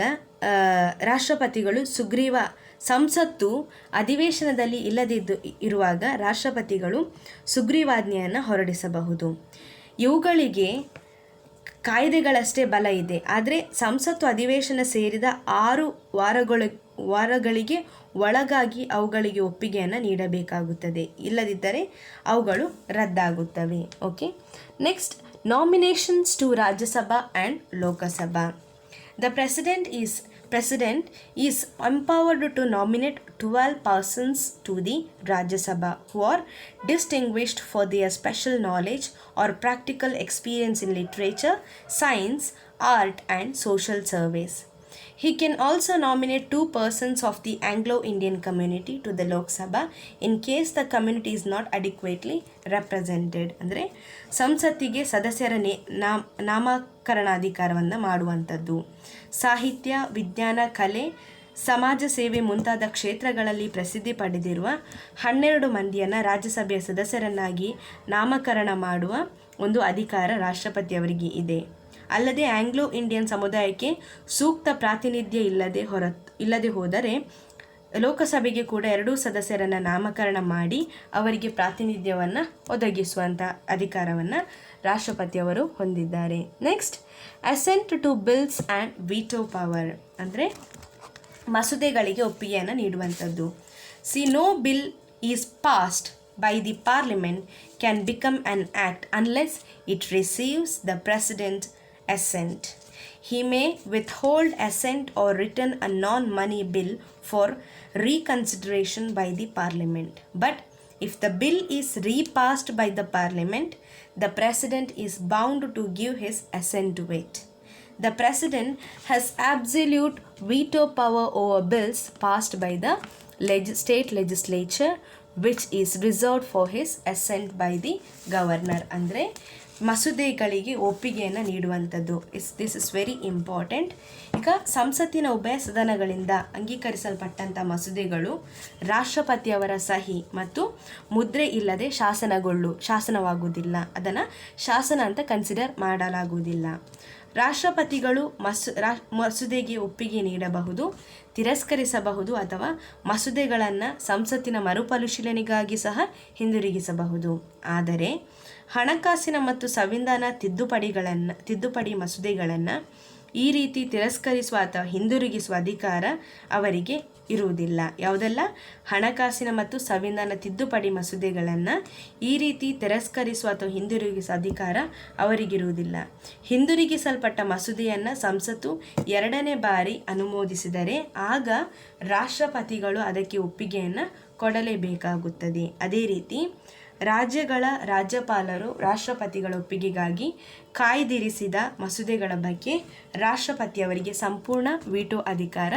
ರಾಷ್ಟ್ರಪತಿಗಳು ಸಂಸತ್ತು ಅಧಿವೇಶನದಲ್ಲಿ ಇಲ್ಲದಿದ್ದು ಇರುವಾಗ ರಾಷ್ಟ್ರಪತಿಗಳು ಸುಗ್ರೀವಾಜ್ಞೆಯನ್ನು ಹೊರಡಿಸಬಹುದು. ಇವುಗಳಿಗೆ ಕಾಯ್ದೆಗಳಷ್ಟೇ ಬಲ ಇದೆ. ಆದರೆ ಸಂಸತ್ತು ಅಧಿವೇಶನ ಸೇರಿದ 6 ವಾರಗಳಿಗೆ ಒಳಗಾಗಿ ಅವುಗಳಿಗೆ ಒಪ್ಪಿಗೆಯನ್ನು ನೀಡಬೇಕಾಗುತ್ತದೆ. ಇಲ್ಲದಿದ್ದರೆ ಅವುಗಳು ರದ್ದಾಗುತ್ತವೆ. Okay, next, nominations to Rajya Sabha and Lok Sabha. The President is empowered to nominate 12 persons to the Rajya Sabha who are distinguished for their special knowledge or practical experience in literature, science, art and social service. He can also nominate 2 persons of the Anglo-Indian community to the Lok Sabha in case the community is not adequately represented. ಅಂದರೆ ಸಂಸತ್ತಿಗೆ ಸದಸ್ಯರ ನಾಮಕರಣಾಧಿಕಾರವನ್ನು ಮಾಡುವಂಥದ್ದು. ಸಾಹಿತ್ಯ, ವಿಜ್ಞಾನ, ಕಲೆ, ಸಮಾಜ ಸೇವೆ ಮುಂತಾದ ಕ್ಷೇತ್ರಗಳಲ್ಲಿ ಪ್ರಸಿದ್ಧಿ ಪಡೆದಿರುವ 12 ಮಂದಿಯನ್ನು ರಾಜ್ಯಸಭೆಯ ಸದಸ್ಯರನ್ನಾಗಿ ನಾಮಕರಣ ಮಾಡುವ ಒಂದು ಅಧಿಕಾರ ರಾಷ್ಟ್ರಪತಿಯವರಿಗೆ ಇದೆ. ಅಲ್ಲದೆ ಆಂಗ್ಲೋ ಇಂಡಿಯನ್ ಸಮುದಾಯಕ್ಕೆ ಸೂಕ್ತ ಪ್ರಾತಿನಿಧ್ಯ ಇಲ್ಲದೆ ಹೋದರೆ ಲೋಕಸಭೆಗೆ ಕೂಡ 2 ಸದಸ್ಯರನ್ನು ನಾಮಕರಣ ಮಾಡಿ ಅವರಿಗೆ ಪ್ರಾತಿನಿಧ್ಯವನ್ನು ಒದಗಿಸುವಂಥ ಅಧಿಕಾರವನ್ನು ರಾಷ್ಟ್ರಪತಿಯವರು ಹೊಂದಿದ್ದಾರೆ. Next, assent to bills and veto power. ಅಂದರೆ ಮಸೂದೆಗಳಿಗೆ ಒಪ್ಪಿಗೆಯನ್ನು ನೀಡುವಂಥದ್ದು. No bill is passed by the parliament can become an act unless it receives the president assent. He may withhold assent or return a non-money bill for reconsideration by the parliament. But if the bill is repassed by the parliament, the president is bound to give his assent to it. The president has absolute veto power over bills passed by the state legislature, which is reserved for his assent by the governor. ಅಂದರೆ ಮಸೂದೆಗಳಿಗೆ ಒಪ್ಪಿಗೆಯನ್ನು ನೀಡುವಂಥದ್ದು. This is very important. ಈಗ ಸಂಸತ್ತಿನ ಉಭಯ ಸದನಗಳಿಂದ ಅಂಗೀಕರಿಸಲ್ಪಟ್ಟಂಥ ಮಸೂದೆಗಳು ರಾಷ್ಟ್ರಪತಿಯವರ ಸಹಿ ಮತ್ತು ಮುದ್ರೆ ಇಲ್ಲದೆ ಶಾಸನವಾಗುವುದಿಲ್ಲ. ಅದನ್ನು ಶಾಸನ ಅಂತ ಕನ್ಸಿಡರ್ ಮಾಡಲಾಗುವುದಿಲ್ಲ. ರಾಷ್ಟ್ರಪತಿಗಳು ಮಸೂದೆಗೆ ಒಪ್ಪಿಗೆ ನೀಡಬಹುದು, ತಿರಸ್ಕರಿಸಬಹುದು ಅಥವಾ ಮಸೂದೆಗಳನ್ನು ಸಂಸತ್ತಿನ ಮರುಪರಿಶೀಲನೆಗಾಗಿ ಸಹ ಹಿಂದಿರುಗಿಸಬಹುದು. ಆದರೆ ಹಣಕಾಸಿನ ಮತ್ತು ಸಂವಿಧಾನ ತಿದ್ದುಪಡಿ ಮಸೂದೆಗಳನ್ನು ಈ ರೀತಿ ತಿರಸ್ಕರಿಸುವ ಅಥವಾ ಹಿಂದಿರುಗಿಸುವ ಅಧಿಕಾರ ಅವರಿಗೆ ಇರುವುದಿಲ್ಲ. ಯಾವುದೆಲ್ಲ? ಹಣಕಾಸಿನ ಮತ್ತು ಸಂವಿಧಾನ ತಿದ್ದುಪಡಿ ಮಸೂದೆಗಳನ್ನು ಈ ರೀತಿ ತಿರಸ್ಕರಿಸುವ ಅಥವಾ ಹಿಂದಿರುಗಿಸುವ ಅಧಿಕಾರ ಅವರಿಗಿರುವುದಿಲ್ಲ. ಹಿಂದಿರುಗಿಸಲ್ಪಟ್ಟ ಮಸೂದೆಯನ್ನು ಸಂಸತ್ತು 2ನೇ ಬಾರಿ ಅನುಮೋದಿಸಿದರೆ ಆಗ ರಾಷ್ಟ್ರಪತಿಗಳು ಅದಕ್ಕೆ ಒಪ್ಪಿಗೆಯನ್ನು ಕೊಡಲೇಬೇಕಾಗುತ್ತದೆ. ಅದೇ ರೀತಿ ರಾಜ್ಯಗಳ ರಾಜ್ಯಪಾಲರು ರಾಷ್ಟ್ರಪತಿಗಳ ಒಪ್ಪಿಗೆಗಾಗಿ ಕಾಯ್ದಿರಿಸಿದ ಮಸೂದೆಗಳ ಬಗ್ಗೆ ರಾಷ್ಟ್ರಪತಿಯವರಿಗೆ ಸಂಪೂರ್ಣ ವಿಟೋ ಅಧಿಕಾರ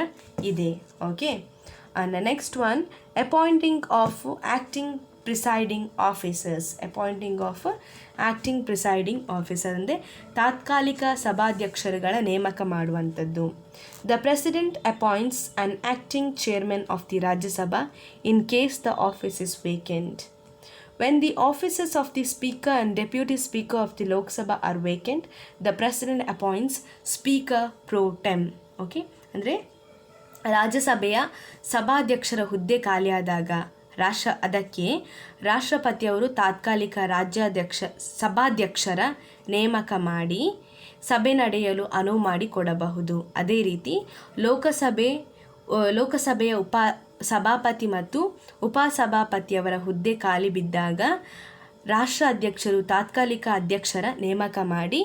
ಇದೆ. Okay, and the next one, appointing of acting presiding officers. ಅಂದರೆ ತಾತ್ಕಾಲಿಕ ಸಭಾಧ್ಯಕ್ಷರುಗಳ ನೇಮಕ ಮಾಡುವಂಥದ್ದು. The president appoints an acting chairman of the Rajya Sabha in case the office is vacant. When the offices of the Speaker and Deputy Speaker of the Lok Sabha are vacant, the President appoints Speaker pro tem. Okay? ಅಂದರೆ ರಾಜ್ಯಸಭೆಯ ಸಭಾಧ್ಯಕ್ಷರ ಹುದ್ದೆ ಖಾಲಿಯಾದಾಗ ಅದಕ್ಕೆ ರಾಷ್ಟ್ರಪತಿಯವರು ತಾತ್ಕಾಲಿಕ ಸಭಾಧ್ಯಕ್ಷರ ನೇಮಕ ಮಾಡಿ ಸಭೆ ನಡೆಯಲು ಅನುವು ಮಾಡಿಕೊಡಬಹುದು. ಅದೇ ರೀತಿ ಲೋಕಸಭೆಯ ಸಭಾಪತಿ ಮತ್ತು ಉಪಸಭಾಪತಿಯವರ ಹುದ್ದೆ ಖಾಲಿ ಬಿದ್ದಾಗ ರಾಷ್ಟ್ರ ಅಧ್ಯಕ್ಷರು ತಾತ್ಕಾಲಿಕ ಅಧ್ಯಕ್ಷರ ನೇಮಕ ಮಾಡಿ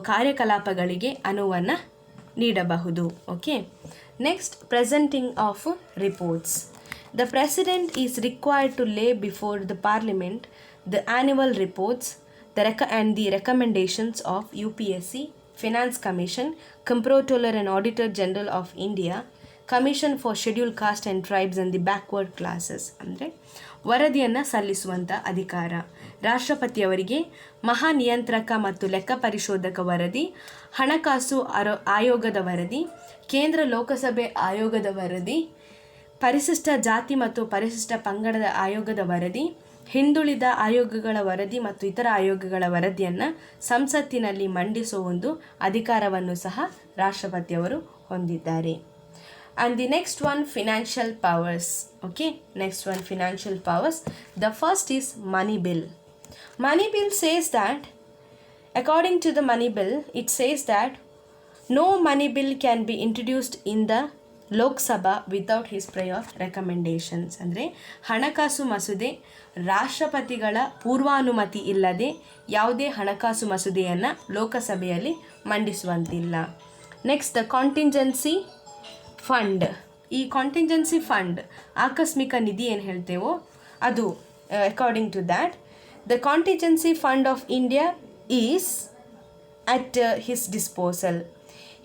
ಕಾರ್ಯಕಲಾಪಗಳಿಗೆ ಅನುವನ್ನು ನೀಡಬಹುದು. Okay, next presenting of reports. The President is required to lay before the Parliament the annual reports and the recommendations of UPSC, Finance Commission, Comptroller and Auditor General of India, Commission for Scheduled Caste and Tribes and the Backward Classes. ಅಂದರೆ ವರದಿಯನ್ನು ಸಲ್ಲಿಸುವಂಥ ಅಧಿಕಾರ ರಾಷ್ಟ್ರಪತಿಯವರಿಗೆ ಮಹಾನಿಯಂತ್ರಕ ಮತ್ತು ಲೆಕ್ಕ ಪರಿಶೋಧಕ ವರದಿ, ಹಣಕಾಸು ಆಯೋಗದ ವರದಿ, ಕೇಂದ್ರ ಲೋಕಸಭೆ ಆಯೋಗದ ವರದಿ, ಪರಿಶಿಷ್ಟ ಜಾತಿ ಮತ್ತು ಪರಿಶಿಷ್ಟ ಪಂಗಡದ ಆಯೋಗದ ವರದಿ, ಹಿಂದುಳಿದ ಆಯೋಗಗಳ ವರದಿ ಮತ್ತು ಇತರ ಆಯೋಗಗಳ ವರದಿಯನ್ನು ಸಂಸತ್ತಿನಲ್ಲಿ ಮಂಡಿಸುವ ಒಂದು ಅಧಿಕಾರವನ್ನು ಸಹ ರಾಷ್ಟ್ರಪತಿಯವರು ಹೊಂದಿದ್ದಾರೆ. And the next one, financial powers. Okay, next one, financial powers. The first is money bill. Money bill says that, according to the money bill, it says that no money bill can be introduced in the Lok Sabha without his prior recommendations. ಅಂದರೆ ಹಣಕಾಸು ಮಸೂದೆ ರಾಷ್ಟ್ರಪತಿಗಳ ಪೂರ್ವಾನುಮತಿ ಇಲ್ಲದೆ ಯಾವುದೇ ಹಣಕಾಸು ಮಸೂದೆಯನ್ನು ಲೋಕಸಭೆಯಲ್ಲಿ ಮಂಡಿಸುವಂತಿಲ್ಲ. Next, the contingency fund. ಈ ಕಾಂಟಿಂಜೆನ್ಸಿ ಫಂಡ್ ಆಕಸ್ಮಿಕ ನಿಧಿ ಏನು ಹೇಳ್ತೇವೋ ಅದು, according to that the contingency fund of India is at his disposal.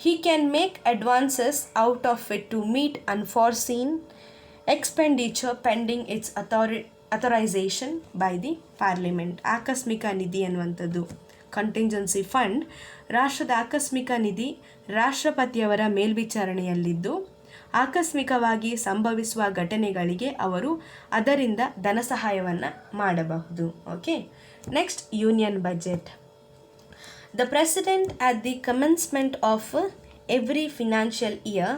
He can make advances out of it to meet unforeseen expenditure pending its authorization by the Parliament. ಆಕಸ್ಮಿಕ ನಿಧಿ ಅನ್ನುವಂಥದ್ದು contingency fund ರಾಷ್ಟ್ರದ ಆಕಸ್ಮಿಕ ನಿಧಿ ರಾಷ್ಟ್ರಪತಿಯವರ ಮೇಲ್ವಿಚಾರಣೆಯಲ್ಲಿದ್ದು ಆಕಸ್ಮಿಕವಾಗಿ ಸಂಭವಿಸುವ ಘಟನೆಗಳಿಗೆ ಅವರು ಅದರಿಂದ ಧನ ಸಹಾಯವನ್ನು ಮಾಡಬಹುದು. Okay, next, union budget. The President at the commencement of every financial year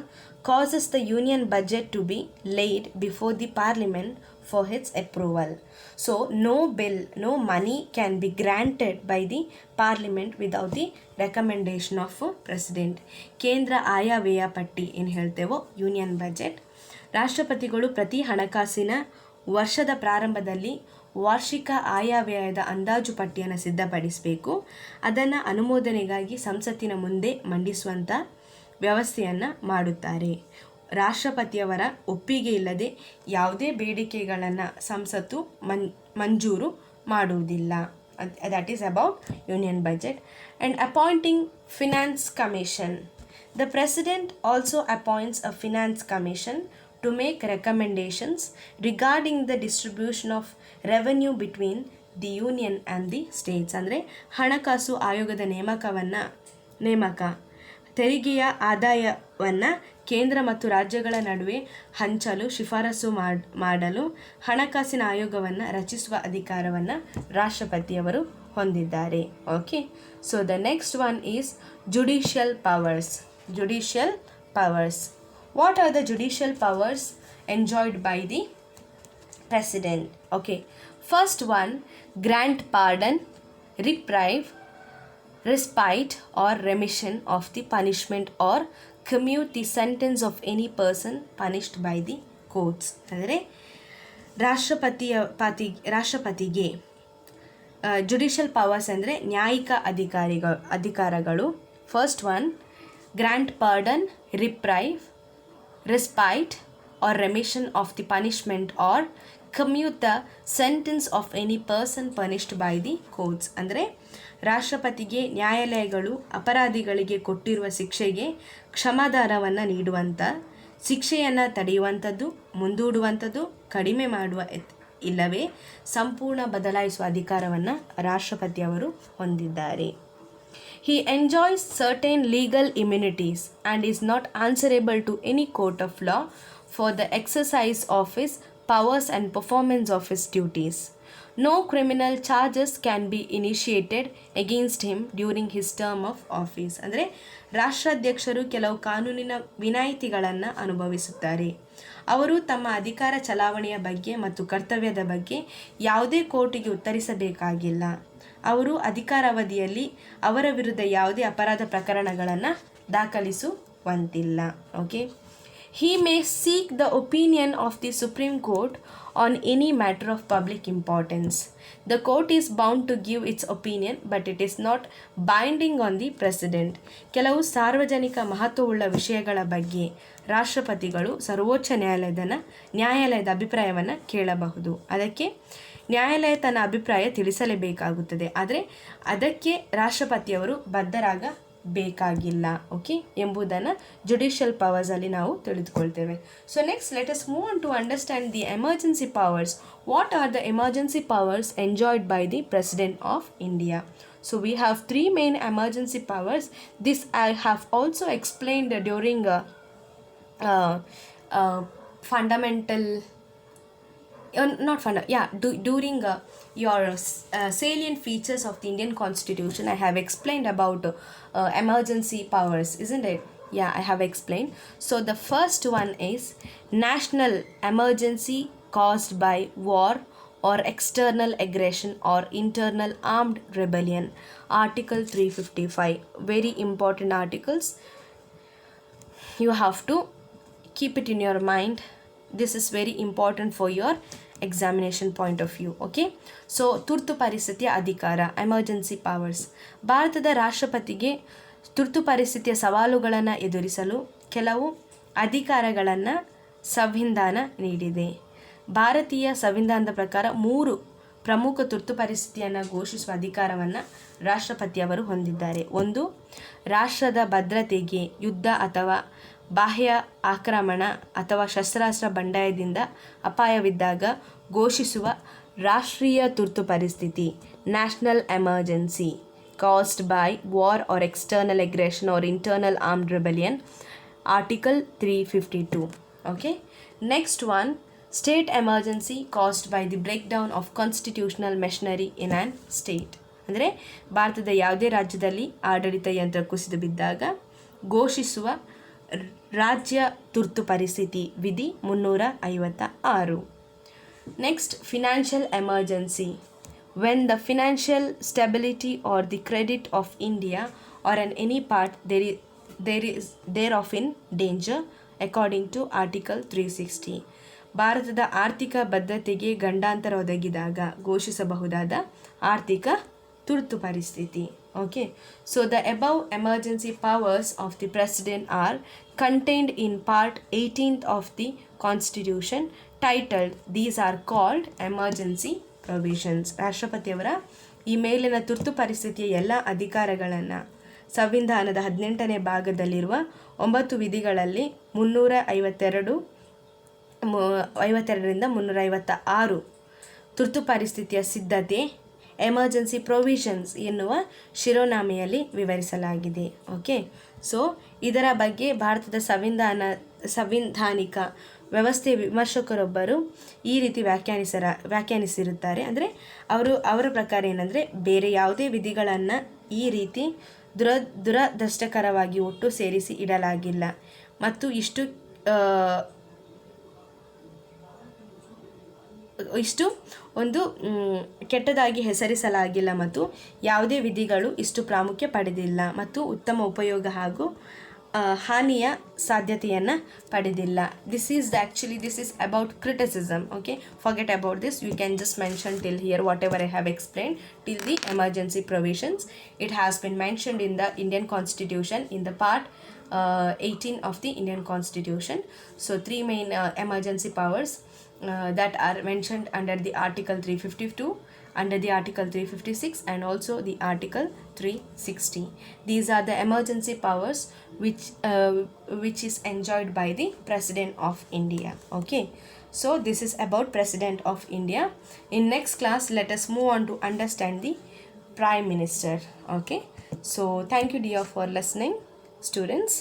causes the union budget to be laid before the Parliament for its approval. So no bill, no money can be granted by the Parliament without the recommendation of President. ಕೇಂದ್ರ ಆಯವ್ಯಯ ಪಟ್ಟಿ ಏನು ಹೇಳ್ತೇವೋ union budget, ರಾಷ್ಟ್ರಪತಿಗಳು ಪ್ರತಿ ಹಣಕಾಸಿನ ವರ್ಷದ ಪ್ರಾರಂಭದಲ್ಲಿ ವಾರ್ಷಿಕ ಆಯವ್ಯಯದ ಅಂದಾಜು ಪಟ್ಟಿಯನ್ನು ಸಿದ್ಧಪಡಿಸಬೇಕು. ಅದನ್ನು ಅನುಮೋದನೆಗಾಗಿ ಸಂಸತ್ತಿನ ಮುಂದೆ ಮಂಡಿಸುವಂಥ ವ್ಯವಸ್ಥೆಯನ್ನು ಮಾಡುತ್ತಾರೆ. ರಾಷ್ಟ್ರಪತಿಯವರ ಒಪ್ಪಿಗೆ ಇಲ್ಲದೆ ಯಾವುದೇ ಬೇಡಿಕೆಗಳನ್ನು ಸಂಸತ್ತು ಮಂಜೂರು ಮಾಡುವುದಿಲ್ಲ. that is about union budget. And appointing finance commission. The President also appoints a finance commission to make recommendations regarding the distribution of revenue between the union and the states. ಅಂದರೆ ಹಣಕಾಸು ಆಯೋಗದ ನೇಮಕ ತೆರಿಗೆಯ ಆದಾಯವನ್ನು ಕೇಂದ್ರ ಮತ್ತು ರಾಜ್ಯಗಳ ನಡುವೆ ಹಂಚಲು ಶಿಫಾರಸು ಮಾಡಲು ಹಣಕಾಸಿನ ಆಯೋಗವನ್ನು ರಚಿಸುವ ಅಧಿಕಾರವನ್ನು ರಾಷ್ಟ್ರಪತಿಯವರು ಹೊಂದಿದ್ದಾರೆ. Okay, so the next one is judicial powers. Judicial powers. What are the judicial powers enjoyed by the President? Okay, first one, grant pardon, reprieve, respite or remission of the punishment or commute the sentence of any person punished by the courts. ಅಂದರೆ ರಾಷ್ಟ್ರಪತಿಗೆ judicial powers ಅಂದರೆ ನ್ಯಾಯಿಕ ಅಧಿಕಾರಗಳು. First one, grant pardon, reprieve, respite or remission of the punishment or commute the sentence of any person punished by the courts. ಅಂದರೆ ರಾಷ್ಟ್ರಪತಿಗೆ ನ್ಯಾಯಾಲಯಗಳು ಅಪರಾಧಿಗಳಿಗೆ ಕೊಟ್ಟಿರುವ ಶಿಕ್ಷೆಗೆ ಕ್ಷಮಾದಾನವನ್ನು ನೀಡುವಂಥ, ಶಿಕ್ಷೆಯನ್ನು ತಡೆಯುವಂಥದ್ದು, ಮುಂದೂಡುವಂಥದ್ದು, ಕಡಿಮೆ ಮಾಡುವ ಇಲ್ಲವೇ ಸಂಪೂರ್ಣ ಬದಲಾಯಿಸುವ ಅಧಿಕಾರವನ್ನು ರಾಷ್ಟ್ರಪತಿಯವರು ಹೊಂದಿದ್ದಾರೆ. He enjoys certain legal immunities and is not answerable to any court of law for the exercise of his powers and performance of his duties. No criminal charges can be initiated against him during his term of office. ಅಂದರೆ ರಾಷ್ಟ್ರಾಧ್ಯಕ್ಷರು ಕೆಲವು ಕಾನೂನಿನ ವಿನಾಯಿತಿಗಳನ್ನು ಅನುಭವಿಸುತ್ತಾರೆ. ಅವರು ತಮ್ಮ ಅಧಿಕಾರ ಚಲಾವಣೆಯ ಬಗ್ಗೆ ಮತ್ತು ಕರ್ತವ್ಯದ ಬಗ್ಗೆ ಯಾವುದೇ ಕೋರ್ಟಿಗೆ ಉತ್ತರಿಸಬೇಕಾಗಿಲ್ಲ. ಅವರು ಅಧಿಕಾರಾವಧಿಯಲ್ಲಿ ಅವರ ವಿರುದ್ಧ ಯಾವುದೇ ಅಪರಾಧ ಪ್ರಕರಣಗಳನ್ನು ದಾಖಲಿಸುವಂತಿಲ್ಲ. Okay. He may seek the opinion of the Supreme Court on any matter of public importance. The court is bound to give its opinion, but it is not binding on the president. ಕೆಲವು ಸಾರ್ವಜನಿಕ ಮಹತ್ವವುಳ್ಳ ವಿಷಯಗಳ ಬಗ್ಗೆ ರಾಷ್ಟ್ರಪತಿಗಳು ಸರ್ವೋಚ್ಚ ನ್ಯಾಯಾಲಯದ ಅಭಿಪ್ರಾಯವನ್ನು ಕೇಳಬಹುದು. ಅದಕ್ಕೆ ನ್ಯಾಯಾಲಯ ತನ್ನ ಅಭಿಪ್ರಾಯ ತಿಳಿಸಲೇಬೇಕಾಗುತ್ತದೆ, ಆದರೆ ಅದಕ್ಕೆ ರಾಷ್ಟ್ರಪತಿಯವರು ಬದ್ಧರಾಗಬೇಕಾಗಿಲ್ಲ. ಓಕೆ, ಎಂಬುದನ್ನು ಜುಡಿಷಿಯಲ್ ಪವರ್ಸಲ್ಲಿ ನಾವು ತಿಳಿದುಕೊಳ್ತೇವೆ. So next let us move on to understand the emergency powers. What are the emergency powers enjoyed by the president of India? So we have three main emergency powers. This I have also explained during fundamental during your salient features of the Indian Constitution. I have explained about emergency powers, isn't it? Yeah, I have explained. So the first one is national emergency caused by war or external aggression or internal armed rebellion. Article 355. Very important articles. You have to keep it in your mind. This is very important for your examination point of view. Okay, so ತುರ್ತು ಪರಿಸ್ಥಿತಿಯ ಅಧಿಕಾರ, emergency powers. ಭಾರತದ ರಾಷ್ಟ್ರಪತಿಗೆ ತುರ್ತು ಪರಿಸ್ಥಿತಿಯ ಸವಾಲುಗಳನ್ನು ಎದುರಿಸಲು ಕೆಲವು ಅಧಿಕಾರಗಳನ್ನು ಸಂವಿಧಾನ ನೀಡಿದೆ. ಭಾರತೀಯ ಸಂವಿಧಾನದ ಪ್ರಕಾರ 3 ಪ್ರಮುಖ ತುರ್ತು ಪರಿಸ್ಥಿತಿಯನ್ನು ಘೋಷಿಸುವ ಅಧಿಕಾರವನ್ನು ರಾಷ್ಟ್ರಪತಿಯವರು ಹೊಂದಿದ್ದಾರೆ. 1, ರಾಷ್ಟ್ರದ ಭದ್ರತೆಗೆ ಯುದ್ಧ ಅಥವಾ ಬಾಹ್ಯ ಆಕ್ರಮಣ ಅಥವಾ ಶಸ್ತ್ರಾಸ್ತ್ರ ಬಂಡಾಯದಿಂದ ಅಪಾಯವಿದ್ದಾಗ ಘೋಷಿಸುವ ರಾಷ್ಟ್ರೀಯ ತುರ್ತು ಪರಿಸ್ಥಿತಿ, national emergency caused by war or external aggression or internal armed rebellion. Article 352. Okay, next one, state emergency caused by the breakdown of constitutional machinery in an state. ಅಂದರೆ ಭಾರತದ ಯಾವುದೇ ರಾಜ್ಯದಲ್ಲಿ ಆಡಳಿತ ಯಂತ್ರ ಕುಸಿದು ಬಿದ್ದಾಗ ಘೋಷಿಸುವ ರಾಜ್ಯ ತುರ್ತು ಪರಿಸ್ಥಿತಿ ವಿಧಿ 356. Next, financial emergency. When the financial stability or the credit of India or in any part thereof in danger, according to Article 360. ಭಾರತದ ಆರ್ಥಿಕ ಭದ್ರತೆಗೆ ಗಂಡಾಂತರ ಒದಗಿದಾಗ ಘೋಷಿಸಬಹುದಾದ ಆರ್ಥಿಕ ತುರ್ತು ಪರಿಸ್ಥಿತಿ. Okay, so the above emergency powers of the president are contained in part 18th of the Constitution, titled these are called emergency provisions. ರಾಷ್ಟ್ರಪತಿಯವರ ಈ ಮೇಲಿನ ತುರ್ತು ಪರಿಸ್ಥಿತಿಯ ಎಲ್ಲ ಅಧಿಕಾರಗಳನ್ನು ಸಂವಿಧಾನದ 18ನೇ ಭಾಗದಲ್ಲಿರುವ 9 ವಿಧಿಗಳಲ್ಲಿ 352ರಿಂದ 356 ತುರ್ತು ಪರಿಸ್ಥಿತಿಯ ಸಿದ್ಧತೆ, ಎಮರ್ಜೆನ್ಸಿ ಪ್ರೊವಿಷನ್ಸ್ ಎನ್ನುವ ಶಿರೋನಾಮೆಯಲ್ಲಿ ವಿವರಿಸಲಾಗಿದೆ. ಓಕೆ, ಸೊ ಇದರ ಬಗ್ಗೆ ಭಾರತದ ಸಂವಿಧಾನಿಕ ವ್ಯವಸ್ಥೆ ವಿಮರ್ಶಕರೊಬ್ಬರು ಈ ರೀತಿ ವ್ಯಾಖ್ಯಾನಿಸಿರುತ್ತಾರೆ. ಅಂದರೆ ಅವರ ಪ್ರಕಾರ ಏನಂದರೆ, ಬೇರೆ ಯಾವುದೇ ವಿಧಿಗಳನ್ನು ಈ ರೀತಿ ದುರದೃಷ್ಟಕರವಾಗಿ ಒಟ್ಟು ಸೇರಿಸಿ ಇಡಲಾಗಿಲ್ಲ ಮತ್ತು ಇಷ್ಟು ಒಂದು ಕೆಟ್ಟದಾಗಿ ಹೆಸರಿಸಲಾಗಿಲ್ಲ ಮತ್ತು ಯಾವುದೇ ವಿಧಿಗಳು ಇಷ್ಟು ಪ್ರಾಮುಖ್ಯ ಪಡೆದಿಲ್ಲ ಮತ್ತು ಉತ್ತಮ ಉಪಯೋಗ ಹಾಗೂ ಹಾನಿಯ ಸಾಧ್ಯತೆಯನ್ನು ಪಡೆದಿಲ್ಲ. This is about criticism. Okay, forget about this. You can just mention till here whatever I have explained till the emergency provisions. It has been mentioned in the Indian Constitution in the part 18 of the Indian Constitution. So 3 main emergency powers that are mentioned under the Article 352, under the Article 356 and also the Article 360. These are the emergency powers which is enjoyed by the President of India. Okay, so this is about President of India. In next class, let us move on to understand the Prime Minister. Okay, so thank you dear for listening, students.